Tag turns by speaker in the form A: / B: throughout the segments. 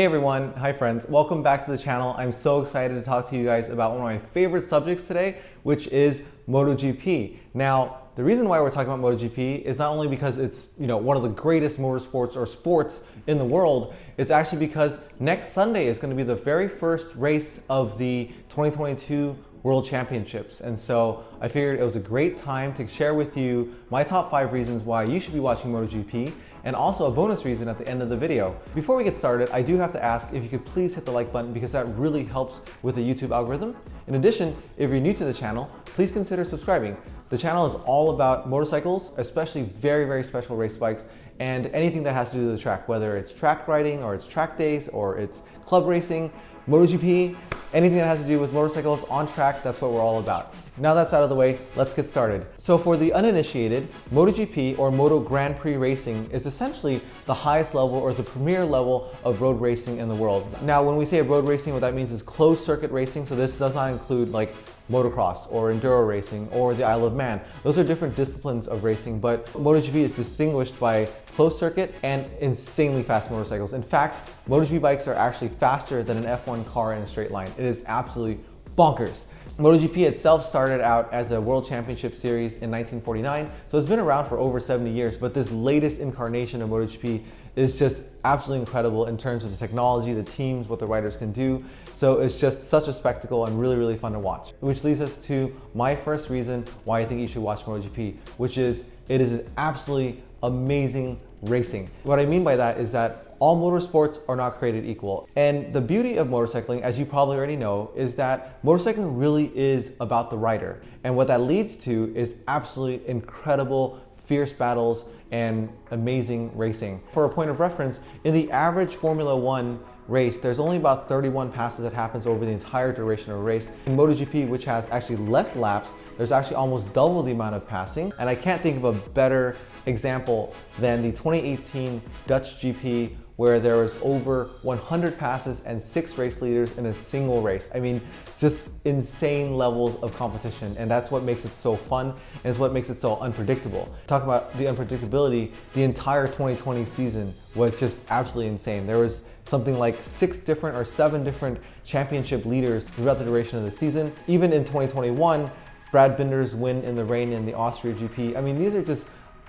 A: Hey everyone, hi friends, welcome back to the channel. I'm so excited to talk to you guys about one of my favorite subjects today, which is MotoGP. Now, the reason why we're talking about MotoGP is not only because it's one of the greatest motorsports or sports in the world, it's actually because next Sunday is going to be the very first race of the 2022 World Championships. And so I figured it was a great time to share with you my top 5 reasons why you should be watching MotoGP, and also a bonus reason at the end of the video. Before we get started, I do have to ask if you could please hit the like button because that really helps with the YouTube algorithm. In addition, if you're new to the channel, please consider subscribing. The channel is all about motorcycles, especially very, very special race bikes, and anything that has to do with the track, whether it's track riding or it's track days or it's club racing, MotoGP, anything that has to do with motorcycles on track, that's what we're all about. Now that's out of the way, let's get started. So for the uninitiated, MotoGP or Moto Grand Prix racing is essentially the highest level or the premier level of road racing in the world. Now when we say road racing, what that means is closed circuit racing, so this does not include like motocross or enduro racing or the Isle of Man. Those are different disciplines of racing, but MotoGP is distinguished by closed circuit and insanely fast motorcycles. In fact, MotoGP bikes are actually faster than an F1 car in a straight line. It is absolutely bonkers. MotoGP itself started out as a World Championship Series in 1949, so it's been around for over 70 years, but this latest incarnation of MotoGP is just absolutely incredible in terms of the technology, the teams, what the riders can do. So it's just such a spectacle and really, really fun to watch. Which leads us to my first reason why I think you should watch MotoGP, which is it is absolutely amazing racing. What I mean by that is that all motorsports are not created equal. And the beauty of motorcycling, as you probably already know, is that motorcycling really is about the rider. And what that leads to is absolutely incredible, fierce battles and amazing racing. For a point of reference, in the average Formula One race, there's only about 31 passes that happens over the entire duration of a race. In MotoGP, which has actually less laps, there's actually almost double the amount of passing. And I can't think of a better example than the 2018 Dutch GP, where there was over 100 passes and 6 race leaders in a single race. I mean, just insane levels of competition, and that's what makes it so fun, and it's what makes it so unpredictable. Talk about the unpredictability, the entire 2020 season was just absolutely insane. There was something like 6 different or 7 different championship leaders throughout the duration of the season. Even in 2021, Brad Binder's win in the rain in the Austria GP. I mean, these are just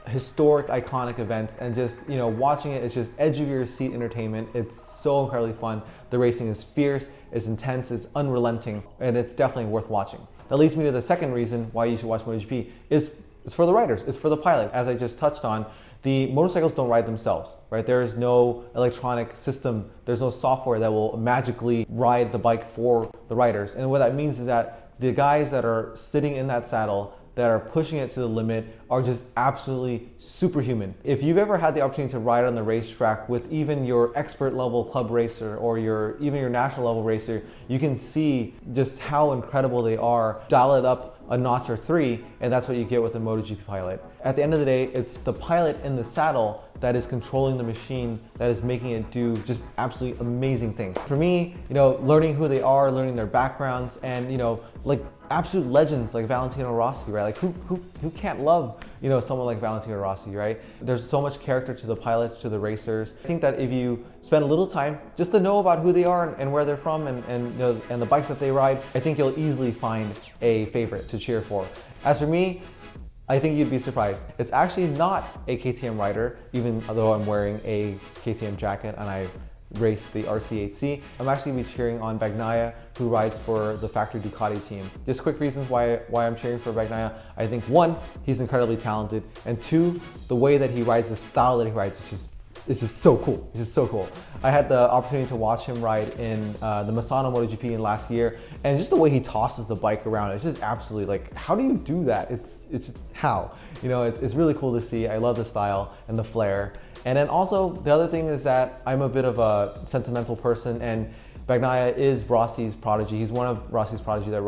A: historic, iconic events, and just watching it is just edge of your seat entertainment. It's so incredibly fun. The racing is fierce, it's intense, it's unrelenting, and it's definitely worth watching. That leads me to the second reason why you should watch MotoGP is it's for the riders, it's for the pilot. As I just touched on, the motorcycles don't ride themselves, right? There is no electronic system, there's no software that will magically ride the bike for the riders. And what that means is that the guys that are sitting in that saddle, that are pushing it to the limit, are just absolutely superhuman. If you've ever had the opportunity to ride on the racetrack with even your expert level club racer or even your national level racer, you can see just how incredible they are. Dial it up a notch or 3, and that's what you get with a MotoGP pilot. At the end of the day, it's the pilot in the saddle that is controlling the machine, that is making it do just absolutely amazing things. For me, learning who they are, learning their backgrounds, and like absolute legends like Valentino Rossi, right? Like who can't love someone like Valentino Rossi, right? There's so much character to the pilots, to the racers. I think that if you spend a little time just to know about who they are and where they're from and the bikes that they ride, I think you'll easily find a favorite to cheer for. As for me, I think you'd be surprised. It's actually not a KTM rider, even though I'm wearing a KTM jacket and I raced the RC8C. I'm actually going to be cheering on Bagnaia, who rides for the factory Ducati team. Just quick reasons why I'm cheering for Bagnaia. I think 1, he's incredibly talented, and 2, the way that he rides, the style that he rides, it's just so cool. It's just so cool. I had the opportunity to watch him ride in the Misano MotoGP in last year, and just the way he tosses the bike around, it's just absolutely like, how do you do that? It's just how? It's really cool to see. I love the style and the flair. And then also, the other thing is that I'm a bit of a sentimental person, and Bagnaia is Rossi's prodigy. He's one of Rossi's prodigy that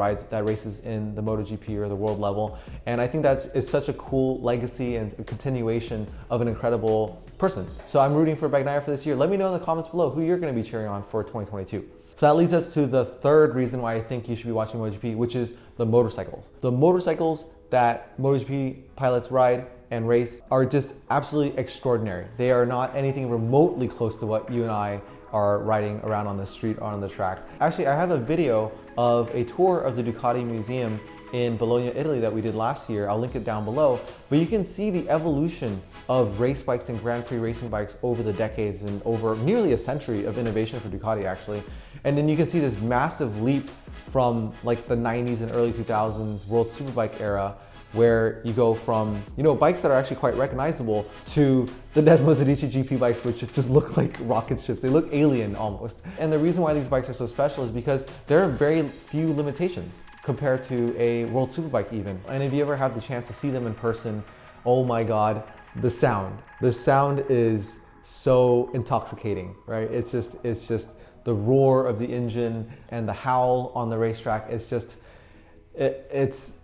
A: races in the MotoGP or the world level. And I think that is such a cool legacy and a continuation of an incredible person. So I'm rooting for Bagnaia for this year. Let me know in the comments below who you're going to be cheering on for 2022. So that leads us to the third reason why I think you should be watching MotoGP, which is the motorcycles. The motorcycles that MotoGP pilots ride and race are just absolutely extraordinary. They are not anything remotely close to what you and I are riding around on the street or on the track. Actually, I have a video of a tour of the Ducati Museum in Bologna, Italy that we did last year. I'll link it down below. But you can see the evolution of race bikes and Grand Prix racing bikes over the decades and over nearly a century of innovation for Ducati actually. And then you can see this massive leap from like the 90s and early 2000s World Superbike era, where you go from, bikes that are actually quite recognizable to the Desmos Adichie GP bikes, which just look like rocket ships. They look alien almost. And the reason why these bikes are so special is because there are very few limitations compared to a World Superbike even. And if you ever have the chance to see them in person, oh my God, the sound. The sound is so intoxicating, right? It's just the roar of the engine and the howl on the racetrack. It's just, it's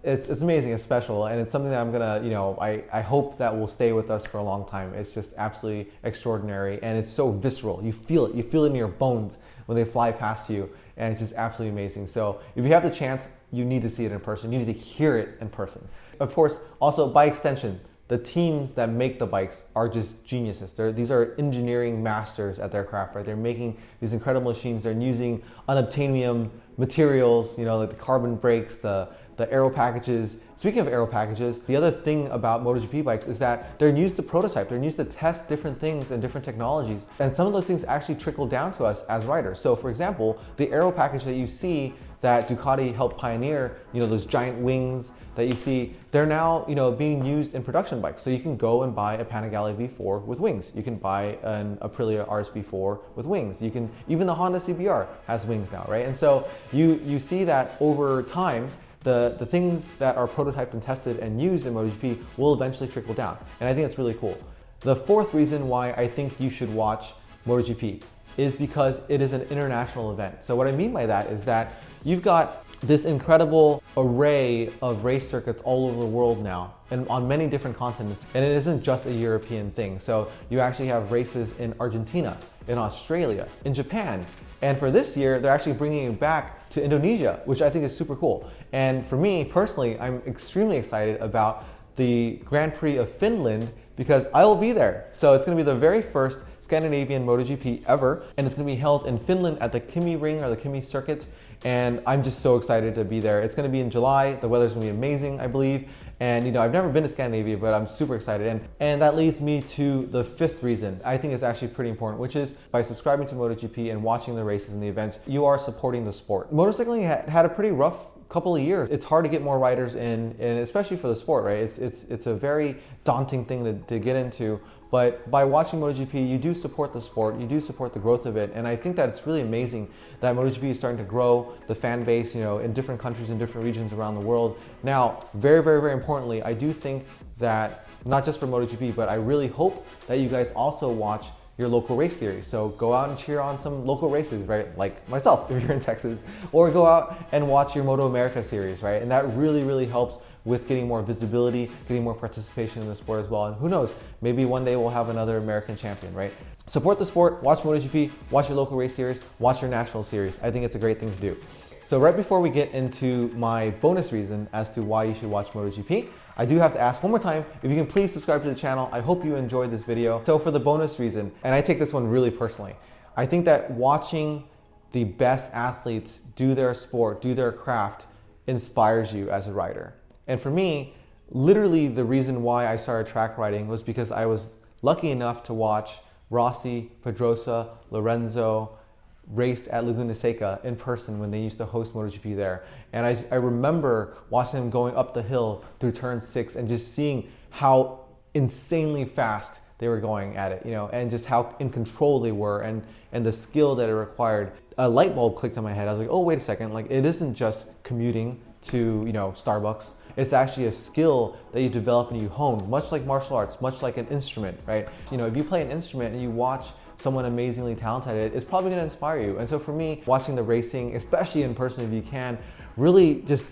A: amazing, it's special, and it's something that I'm gonna, I hope that will stay with us for a long time. It's just absolutely extraordinary, and it's so visceral. You feel it in your bones when they fly past you, and it's just absolutely amazing. So if you have the chance, you need to see it in person. You need to hear it in person. Of course, also by extension, the teams that make the bikes are just geniuses. These are engineering masters at their craft, right? They're making these incredible machines. They're using unobtainium materials, like the carbon brakes, the aero packages. Speaking of aero packages, the other thing about MotoGP bikes is that they're used to prototype. They're used to test different things and different technologies. And some of those things actually trickle down to us as riders. So for example, the aero package that you see that Ducati helped pioneer, those giant wings that you see, they're now, being used in production bikes. So you can go and buy a Panigale V4 with wings. You can buy an Aprilia RSV4 with wings. You can, even the Honda CBR has wings now, right? And so you see that over time, the things that are prototyped and tested and used in MotoGP will eventually trickle down. And I think it's really cool. The fourth reason why I think you should watch MotoGP is because it is an international event. So what I mean by that is that you've got this incredible array of race circuits all over the world now and on many different continents. And it isn't just a European thing. So you actually have races in Argentina, in Australia, in Japan. And for this year, they're actually bringing it back to Indonesia, which I think is super cool. And for me personally, I'm extremely excited about the Grand Prix of Finland because I will be there. So it's gonna be the very first Scandinavian MotoGP ever, and it's gonna be held in Finland at the Kimi Ring or the Kimi Circuit. And I'm just so excited to be there. It's gonna be in July. The weather's gonna be amazing, I believe. And I've never been to Scandinavia, but I'm super excited. And that leads me to the fifth reason. I think it's actually pretty important, which is by subscribing to MotoGP and watching the races and the events, you are supporting the sport. Motorcycling had a pretty rough couple of years. It's hard to get more riders in, and especially for the sport, right? It's a very daunting thing to get into. But by watching MotoGP, you do support the sport, you do support the growth of it, and I think that it's really amazing that MotoGP is starting to grow the fan base, in different countries and different regions around the world. Now, very, very, very importantly, I do think that, not just for MotoGP, but I really hope that you guys also watch your local race series. So go out and cheer on some local races, right? Like myself, if you're in Texas, or go out and watch your Moto America series, right? And that really, really helps with getting more visibility, getting more participation in the sport as well. And who knows, maybe one day we'll have another American champion, right? Support the sport, watch MotoGP, watch your local race series, watch your national series. I think it's a great thing to do. So right before we get into my bonus reason as to why you should watch MotoGP, I do have to ask one more time, if you can please subscribe to the channel. I hope you enjoyed this video. So for the bonus reason, and I take this one really personally, I think that watching the best athletes do their sport, do their craft, inspires you as a rider. And for me, literally the reason why I started track riding was because I was lucky enough to watch Rossi, Pedrosa, Lorenzo race at Laguna Seca in person when they used to host MotoGP there. And I remember watching them going up the hill through turn 6 and just seeing how insanely fast they were going at it, and just how in control they were and the skill that it required. A light bulb clicked on my head. I was like, oh, wait a second, like it isn't just commuting to, Starbucks. It's actually a skill that you develop and you hone, much like martial arts, much like an instrument, right? If you play an instrument and you watch someone amazingly talented at it, it's probably gonna inspire you. And so for me, watching the racing, especially in person if you can, really just,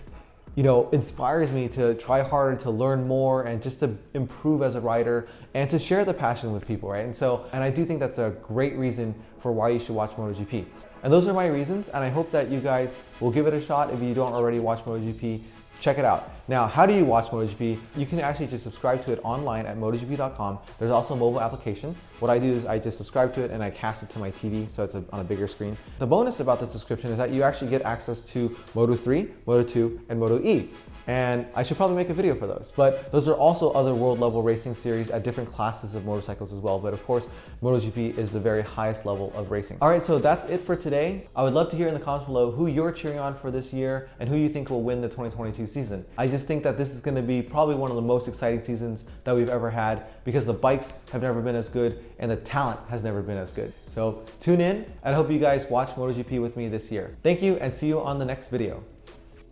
A: inspires me to try harder, to learn more, and just to improve as a rider and to share the passion with people, right? And I do think that's a great reason for why you should watch MotoGP. And those are my reasons, and I hope that you guys will give it a shot if you don't already watch MotoGP. check it out. Now, how do you watch MotoGP? You can actually just subscribe to it online at MotoGP.com. There's also a mobile application. What I do is I just subscribe to it and I cast it to my TV so it's on a bigger screen. The bonus about the subscription is that you actually get access to Moto3, Moto2, and Moto E. And I should probably make a video for those. But those are also other world level racing series at different classes of motorcycles as well. But of course, MotoGP is the very highest level of racing. All right, so that's it for today. I would love to hear in the comments below who you're cheering on for this year and who you think will win the 2022 season. I just think that this is gonna be probably one of the most exciting seasons that we've ever had because the bikes have never been as good and the talent has never been as good. So tune in and I hope you guys watch MotoGP with me this year. Thank you and see you on the next video.